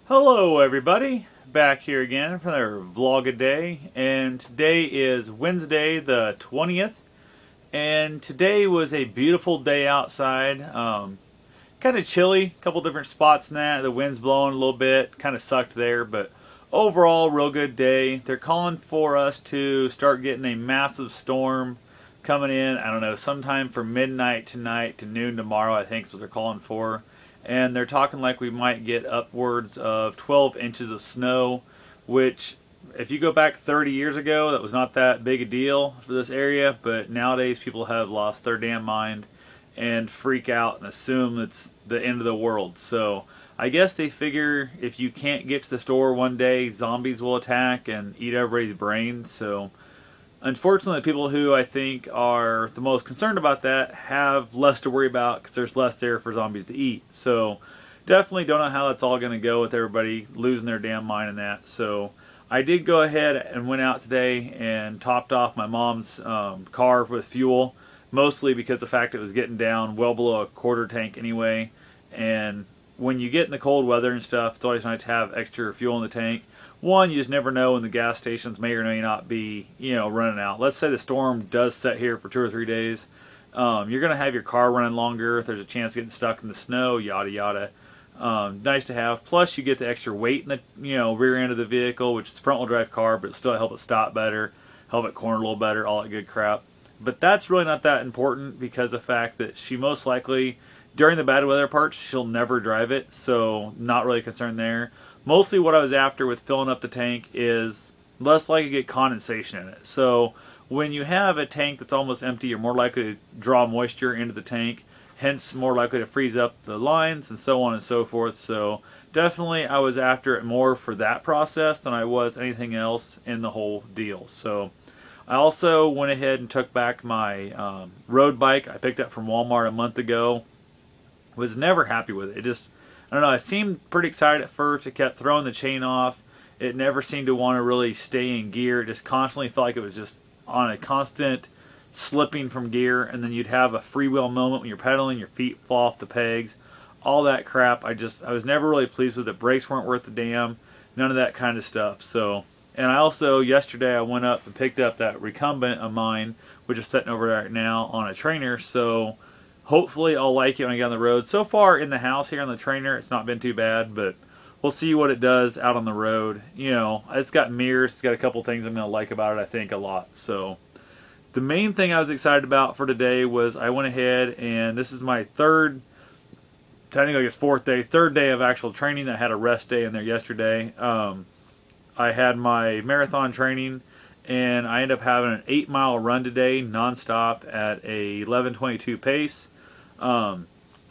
Hello everybody, back here again for another vlog-a-day, and today is Wednesday the 20th, and today was a beautiful day outside. Kind of chilly, a couple different spots in that, the wind's blowing a little bit, kind of sucked there, but overall real good day. They're calling for us to start getting a massive storm coming in, I don't know, sometime from midnight tonight to noon tomorrow, I think is what they're calling for. And they're talking like we might get upwards of 12 inches of snow, which if you go back 30 years ago, that was not that big a deal for this area, but nowadays people have lost their damn mind and freak out and assume it's the end of the world. So I guess they figure if you can't get to the store one day, zombies will attack and eat everybody's brains. So unfortunately, the people who I think are the most concerned about that have less to worry about because there's less there for zombies to eat. So definitely don't know how that's all going to go with everybody losing their damn mind in that. So I did go ahead and went out today and topped off my mom's car with fuel, mostly because of the fact it was getting down well below a quarter tank anyway. And when you get in the cold weather and stuff, it's always nice to have extra fuel in the tank. One, you just never know when the gas stations may or may not be, running out. Let's say the storm does set here for 2 or 3 days. You're going to have your car running longer. There's a chance of getting stuck in the snow, yada yada. Nice to have. Plus, you get the extra weight in the rear end of the vehicle, which is a front-wheel drive car, but still help it stop better, help it corner a little better, all that good crap. But that's really not that important because of the fact that she most likely, during the bad weather parts, she'll never drive it, so not really concerned there. Mostly what I was after with filling up the tank is less likely to get condensation in it. So when you have a tank that's almost empty, you're more likely to draw moisture into the tank, hence more likely to freeze up the lines and so on and so forth. So definitely I was after it more for that process than I was anything else in the whole deal. So I also went ahead and took back my road bike I picked up from Walmart a month ago. Was never happy with it. I don't know, I seemed pretty excited at first. It kept throwing the chain off. It never seemed to want to really stay in gear. It just constantly felt like it was just on a constant slipping from gear, and then you'd have a freewheel moment when you're pedaling, your feet fall off the pegs, all that crap. I was never really pleased with it. Brakes weren't worth the damn, none of that kind of stuff. So, and I also, yesterday I went up and picked up that recumbent of mine, which is sitting over there right now on a trainer, so hopefully I'll like it when I get on the road. So far in the house here on the trainer, it's not been too bad, but we'll see what it does out on the road. It's got mirrors, it's got a couple things I'm going to like about it, I think, a lot. So the main thing I was excited about for today was I went ahead, and this is my third, technically it's third day of actual training. I had a rest day in there yesterday. I had my marathon training, and I ended up having an 8-mile run today, nonstop at a 11:22 pace.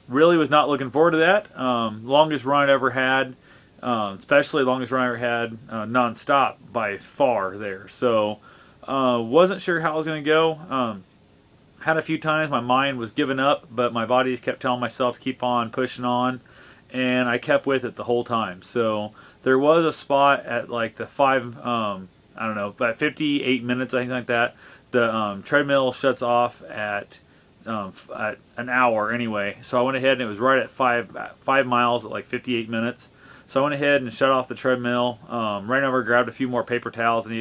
Really was not looking forward to that. Longest run I ever had, especially longest run I ever had non-stop by far there. So wasn't sure how it was going to go. Had a few times my mind was giving up, but my body just kept telling myself to keep on pushing on, and I kept with it the whole time. So there was a spot at like the I don't know, about 58 minutes, I think, like that. The treadmill shuts off at an hour anyway. So I went ahead and it was right at 5 miles at like 58 minutes. So I went ahead and shut off the treadmill. Ran over, grabbed a few more paper towels, and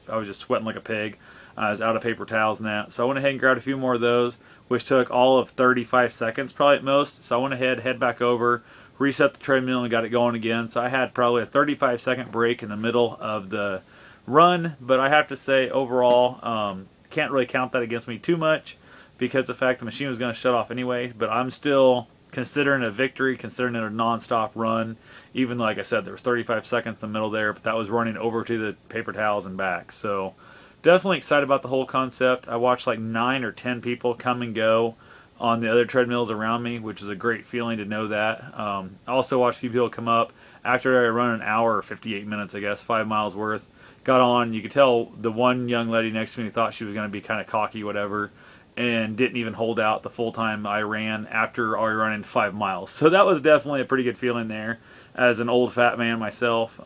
I was just sweating like a pig. I was out of paper towels and that. So I went ahead and grabbed a few more of those, which took all of 35 seconds probably at most. So I went ahead, head back over, reset the treadmill, and got it going again. So I had probably a 35-second break in the middle of the run, but I have to say overall, can't really count that against me too much because the fact the machine was going to shut off anyway, but I'm still considering a victory, considering it a non-stop run, even though, like I said, there was 35 seconds in the middle there, but that was running over to the paper towels and back. So definitely excited about the whole concept. I watched like 9 or 10 people come and go on the other treadmills around me, which is a great feeling to know that. I also watched a few people come up after I run an hour or 58 minutes, I guess, 5 miles worth. Got on, you could tell the one young lady next to me thought she was going to be kind of cocky, whatever, and didn't even hold out the full time I ran after already running 5 miles. So that was definitely a pretty good feeling there. As an old fat man myself,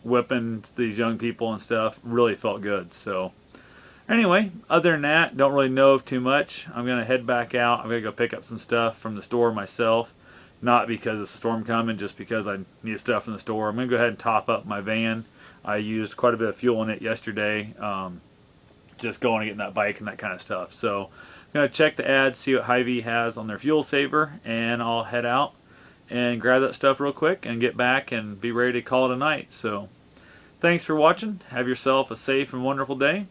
whipping these young people and stuff really felt good. So anyway, other than that, don't really know of too much. I'm going to head back out. I'm going to go pick up some stuff from the store myself not because it's a storm coming, just because I need stuff in the store. I'm going to go ahead and top up my van. I used quite a bit of fuel in it yesterday, just going and getting that bike and that kind of stuff. So I'm going to check the ads, see what Hy-Vee has on their fuel saver, and I'll head out and grab that stuff real quick and get back and be ready to call it a night. So thanks for watching. Have yourself a safe and wonderful day.